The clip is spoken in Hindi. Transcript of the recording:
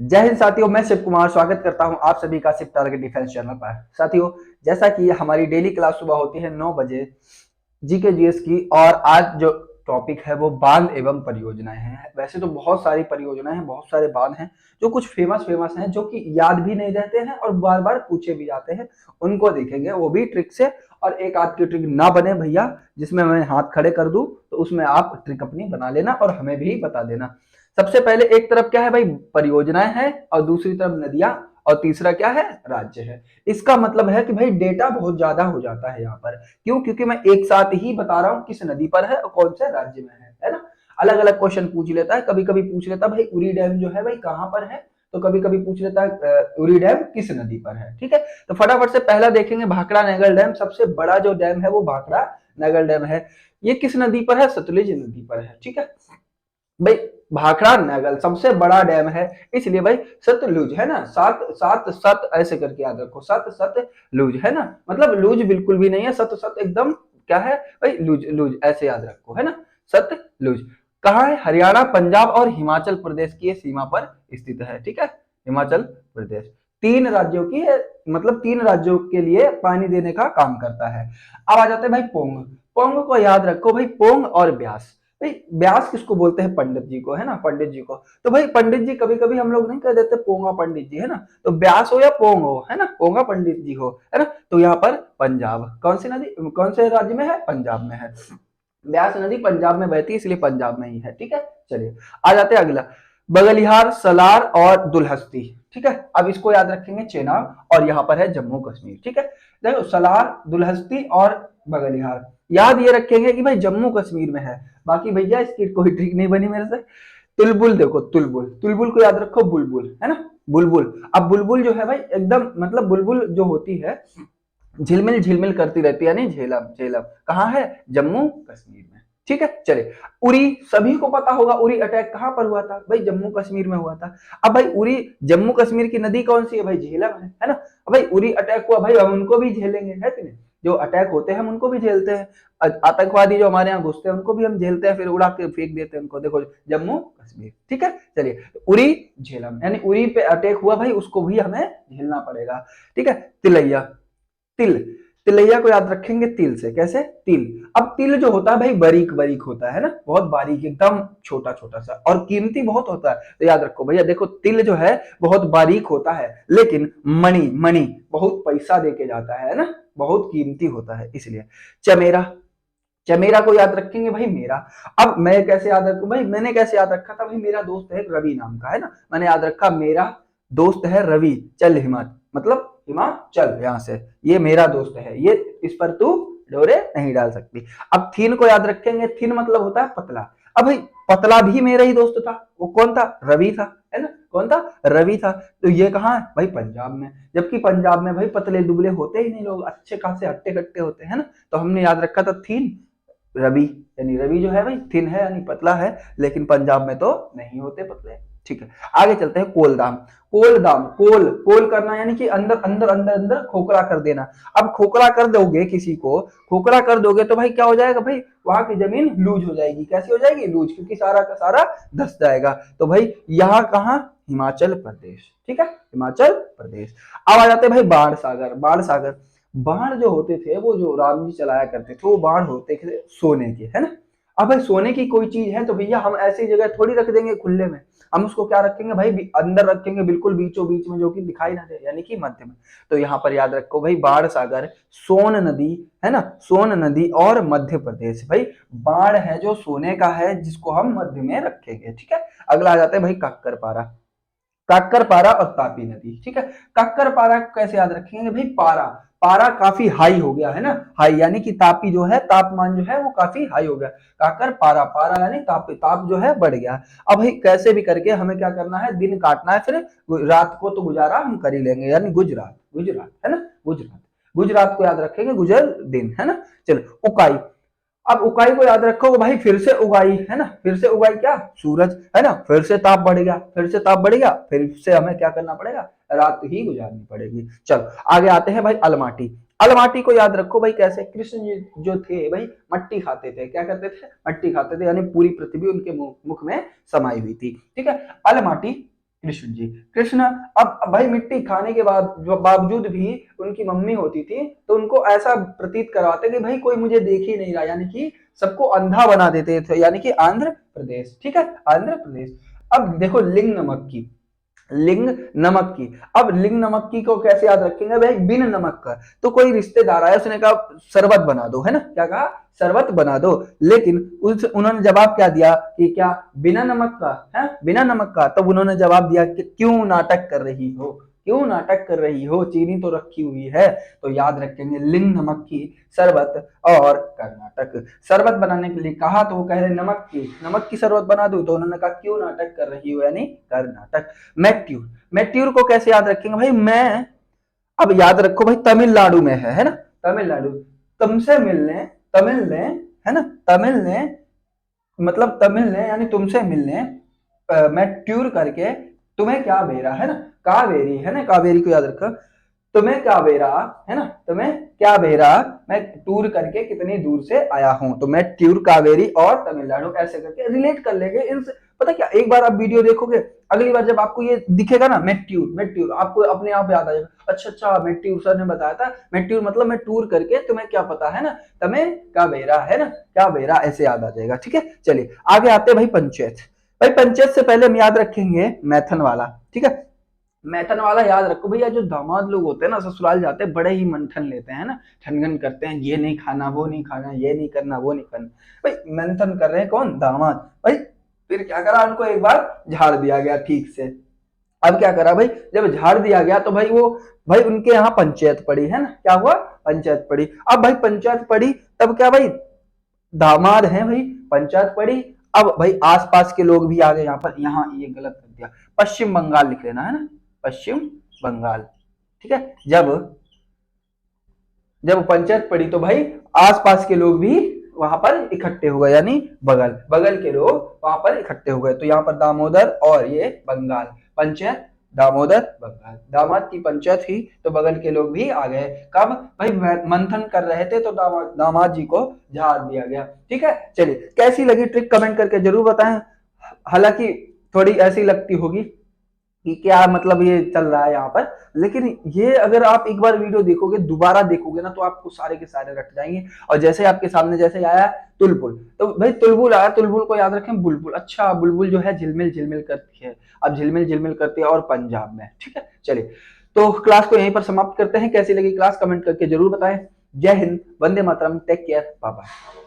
जय हिंद साथियों, मैं शिव कुमार स्वागत करता हूं आप सभी का शिव टारगेट डिफेंस चैनल पर। साथियों, जैसा कि हमारी डेली क्लास सुबह होती है 9 बजे जीके जीएस की, और आज जो टॉपिक है वो बांध एवं परियोजनाएं हैं। वैसे तो बहुत सारी परियोजनाएं हैं, बहुत सारे बांध हैं जो कुछ फेमस फेमस हैं, जो कि याद भी नहीं रहते हैं और बार बार पूछे भी जाते हैं। उनको देखेंगे, वो भी ट्रिक से। और एक आध की ट्रिक ना बने भैया जिसमें मैं हाथ खड़े कर दूं, तो उसमें आप ट्रिक अपनी बना लेना और हमें भी बता देना। सबसे पहले एक तरफ क्या है भाई, परियोजनाएं हैं, और दूसरी तरफ नदियां, और तीसरा क्या है, राज्य है। इसका मतलब है कि भाई डेटा बहुत ज्यादा हो जाता है यहाँ पर। क्यों? क्योंकि मैं एक साथ ही बता रहा हूँ किस नदी पर है और कौन से राज्य में है ना। अलग अलग क्वेश्चन पूछ लेता है, कभी कभी पूछ लेता है भाई उरी डैम जो है भाई कहाँ पर है, तो कभी कभी पूछ लेता है उरी डैम किस नदी पर है। ठीक है, तो फटाफट से पहला देखेंगे, भाखड़ा नगर डैम। सबसे बड़ा जो डैम है वो भाखड़ा नगर डैम है। ये किस नदी पर है? सतलुज नदी पर है। ठीक है भाई, भाखड़ा नगर सबसे बड़ा डैम है, इसलिए भाई सतलुज है ना। सात सात सत ऐसे करके याद रखो, सत सत लुज है ना। मतलब लुज बिल्कुल भी नहीं है, सत सत एकदम क्या है भाई, लुज लुज ऐसे याद रखो, है ना। सतलुज कहाँ है? हरियाणा, पंजाब और हिमाचल प्रदेश की सीमा पर स्थित है। ठीक है, हिमाचल प्रदेश तीन राज्यों की है, मतलब तीन राज्यों के लिए पानी देने का काम करता है। अब आ जाते हैं भाई पोंग। पोंग को याद रखो भाई, पोंग और ब्यास। भाई व्यास किसको बोलते हैं? पंडित जी को, है ना, पंडित जी को। तो भाई पंडित जी कभी कभी हम लोग नहीं कह देते पोंगा पंडित जी, है ना। तो व्यास हो या पोंग हो, है ना, पोंगा पंडित जी हो, है ना। तो यहाँ पर पंजाब कौन सी नदी, कौन से राज्य में है? पंजाब में है। ब्यास नदी पंजाब में बहती है, इसलिए पंजाब में ही है। ठीक है, चलिए आ जाते हैं अगला, बगलिहार, सलार और दुल्हस्ती। ठीक है, अब इसको याद रखेंगे चेनाब, और यहाँ पर है जम्मू कश्मीर। ठीक है, देखो सलार, दुल्हस्ती और बगलिहार याद ये रखेंगे कि भाई जम्मू कश्मीर में है। बाकी भैया इसकी कोई ट्रिक नहीं बनी मेरे से। तुलबुल देखो, तुलबुल, तुलबुल को याद रखो, बुलबुल है ना, बुलबुल। अब बुलबुल जो है भाई एकदम, मतलब बुलबुल जो होती है झिलमिल झिलमिल करती रहती है, यानी झेलम झेलम कहाँ है? जम्मू कश्मीर में। ठीक है, चलिए उरी सभी को पता होगा, उरी अटैक कहाँ पर हुआ था भाई? जम्मू कश्मीर में हुआ था। अब भाई उरी जम्मू कश्मीर की नदी कौन सी है भाई? झेलम है ना। अब भाई उरी अटैक हुआ भाई, हम उनको भी झेलेंगे, है कि नहीं। जो अटैक होते हैं हम उनको भी झेलते हैं, आतंकवादी जो हमारे यहाँ घुसते हैं उनको भी हम झेलते हैं, फिर उड़ा के फेंक देते हैं उनको। देखो जम्मू कश्मीर। ठीक है, चलिए उरी झेलम, यानी उरी पे अटैक हुआ भाई, उसको भी हमें झेलना पड़ेगा। ठीक है, तिलैया, तिल, तिलैया को याद रखेंगे तिल से। कैसे? तिल। अब तिल जो होता है भाई बारीक बारीक होता है ना, बहुत बारीक, एकदम छोटा छोटा सा, और कीमती बहुत होता है। तो याद रखो भैया, देखो तिल जो है बहुत बारीक होता है, लेकिन मणि मणि बहुत पैसा देके जाता है ना, बहुत कीमती होता है इसलिए। चमेरा, चमेरा को याद रखेंगे भाई मेरा। अब मैं कैसे याद रखूं भाई? मैंने कैसे याद रखा था भाई, मेरा दोस्त है रवि नाम का, है ना। मैंने याद रखा मेरा दोस्त है रवि, चल हिमाचल, मतलब हिमाचल, यहाँ से ये मेरा दोस्त है, ये इस पर तू डोरे नहीं डाल सकती। अब थीन को याद रखेंगे, थीन मतलब होता है पतला। अब भाई पतला भी मेरा ही दोस्त था, वो कौन था? रवि था, है ना। कौन था? रवि था। तो ये कहाँ है भाई? पंजाब में। जबकि पंजाब में भाई पतले दुबले होते ही नहीं लोग, अच्छे खासे हट्टे कट्टे होते हैं ना। तो हमने याद रखा था थीन, रवि, यानी रवि जो है भाई थिन है यानी पतला है, लेकिन पंजाब में तो नहीं होते पतले। ठीक है, आगे चलते हैं कोलदाम। कोलदाम, कोल कोल करना यानी कि अंदर अंदर अंदर अंदर खोखला कर देना। अब खोखला कर दोगे किसी को, खोखला कर दोगे तो भाई क्या हो जाएगा भाई? वहां की जमीन लूज हो जाएगी। कैसी हो जाएगी? लूज, क्योंकि सारा का सारा धस जाएगा। तो भाई यहाँ कहाँ? हिमाचल प्रदेश। ठीक है, हिमाचल प्रदेश। अब आ जाते हैं भाई बाण सागर। बाण सागर, बाण जो होते थे वो जो राम जी चलाया करते थे, वो बाण होते थे सोने के, है ना। अब भाई सोने की कोई चीज है तो भैया हम ऐसी जगह थोड़ी रख देंगे खुले में। हम उसको क्या रखेंगे भाई? अंदर रखेंगे, बिल्कुल बीचों बीच में, जो कि दिखाई ना दे, यानी कि मध्य में। तो यहाँ पर याद रखो भाई बाण सागर, सोन नदी, है ना, सोन नदी और मध्य प्रदेश। भाई बाण है जो सोने का है, जिसको हम मध्य में रखेंगे। ठीक है, अगला आ जाता है भाई काक्कर पारा। काक्कर पारा और तापी नदी। ठीक है, काक्कर पारा कैसे याद रखेंगे भाई? पारा, पारा काफी हाई हो गया है ना, हाई यानी कि तापी जो है, तापमान जो है वो काफी हाई हो गया। काकर पारा, पारा यानी ताप, ताप जो है बढ़ गया। अब भाई कैसे भी करके हमें क्या करना है? दिन काटना है, फिर रात को तो गुजारा हम कर ही लेंगे, यानी गुजरात, गुजरात है ना, गुजरात। गुजरात को याद रखेंगे, गुजर दिन, है ना। चलो उकाई। अब उगाई को याद रखो भाई, फिर से उगाई, है ना, फिर से उगाई क्या? सूरज, है ना। फिर से ताप बढ़ गया, फिर से ताप बढ़ गया, फिर से हमें क्या करना पड़ेगा? रात ही गुजारनी पड़ेगी। चलो आगे आते हैं भाई अलमाटी। अलमाटी को याद रखो भाई, कैसे? कृष्ण जी जो थे भाई मट्टी खाते थे, क्या करते थे? मट्टी खाते थे, यानी पूरी पृथ्वी उनके मुख में समाई हुई थी। ठीक है, अलमाटी कृष्ण जी। कृष्ण, अब भाई मिट्टी खाने के बाद बावजूद भी उनकी मम्मी होती थी तो उनको ऐसा प्रतीत करवाते कि भाई कोई मुझे देख ही नहीं रहा, यानी कि सबको अंधा बना देते थे, यानी कि आंध्र प्रदेश। ठीक है, आंध्र प्रदेश। अब देखो लिंग नमक की, लिंग नमक की, अब लिंग नमक की को कैसे याद रखेंगे भाई, बिन नमक का। तो कोई रिश्तेदार आया, उसने कहा शरबत बना दो, है ना, क्या कहा, शरबत बना दो। लेकिन उस उन्होंने जवाब क्या दिया कि क्या बिना नमक का है, बिना नमक का। तब उन्होंने जवाब दिया कि क्यों नाटक कर रही हो, क्यों नाटक कर रही हो, चीनी तो रखी हुई है। तो याद रखेंगे लिंग नमक की, शरबत और कर्नाटक। शरबत बनाने के लिए कहा तो वो कह रहे नमक की शरबत बना दो, तो उन्होंने कहा क्यों नाटक कर रही हो, यानी कर्नाटक। मैट्यूर, मैट्यूर को कैसे याद रखेंगे भाई, मैं, अब याद रखो भाई तमिलनाडु में है ना, तमिलनाडु, तुमसे मिलने, तमिल ने, है ना, तमिल ने, मतलब तमिल ने यानी तुमसे मिलने, मैं ट्यूर करके, तुम्हें क्या बेरा, है ना, कावेरी, है ना, कावेरी को याद रखा, तुम्हें क्या बेरा, है ना, तुम्हें क्या बेरा, मैं टूर करके कितनी दूर से आया हूं। तो मैं ट्यूर, कावेरी और तमिलनाडु ऐसे करके रिलेट कर लेंगे इन। पता क्या, एक बार आप वीडियो देखोगे, अगली बार जब आपको ये दिखेगा ना मेट्यूर, मेट्यूर आपको अपने आप याद आ जाएगा, अच्छा अच्छा मेट्यूर सर ने बताया था, मेट्यूर मतलब मैं टूर करके, तुम्हें क्या पता, है ना, तुम्हें क्या बेरा, है ना, क्या बेरा, ऐसे याद आ जाएगा। ठीक है, चलिए आगे आते हैं भाई पंचायत। भाई पंचायत से पहले हम याद रखेंगे मैथन वाला। ठीक है, मैथन वाला याद रखो भैया, जो दामाद लोग होते हैं ना, ससुराल जाते हैं बड़े ही मंथन लेते हैं ना, ठनगन करते हैं, ये नहीं खाना, वो नहीं खाना, ये नहीं करना, वो नहीं करना। भाई मंथन कर रहे हैं कौन, दामाद। भाई फिर क्या करा, उनको एक बार झाड़ दिया गया ठीक से। अब क्या करा भाई, जब झाड़ दिया गया तो भाई वो, भाई उनके यहाँ पंचायत पड़ी, है ना, क्या हुआ, पंचायत पड़ी। अब भाई पंचायत पड़ी, तब क्या भाई, दामाद है भाई, पंचायत पड़ी। अब भाई आसपास के लोग भी आ गए यहाँ पर, यहाँ ये गलत कर दिया, पश्चिम बंगाल लिख लेना, है ना, पश्चिम बंगाल। ठीक है, जब जब पंचायत पड़ी तो भाई आसपास के लोग भी वहां पर इकट्ठे हो गए, यानी बगल बगल के लोग वहां पर इकट्ठे हो गए। तो यहाँ पर दामोदर और ये बंगाल, पंचायत दामोदर बंगाल, दामाद की पंचायत थी तो बगल के लोग भी आ गए। कब भाई, मंथन कर रहे थे तो दामाद जी को झाड़ दिया गया। ठीक है, चलिए कैसी लगी ट्रिक कमेंट करके जरूर बताएं। हालांकि थोड़ी ऐसी लगती होगी कि क्या मतलब ये चल रहा है यहाँ पर, लेकिन ये अगर आप एक बार वीडियो देखोगे, दोबारा देखोगे ना, तो आपको सारे के सारे रट जाएंगे। और जैसे आपके सामने जैसे आया तुलबुल, तो भाई तुलबुल आया, तुलबुल को याद रखें बुलबुल। अच्छा, बुलबुल जो है झिलमिल झिलमिल करती है, अब झिलमिल झिलमिल करती है और पंजाब में। ठीक है, चलिए तो क्लास को यहीं पर समाप्त करते हैं। कैसी लगी क्लास कमेंट करके जरूर बताएं। जय Hind, Vande Mataram, take care, bye bye.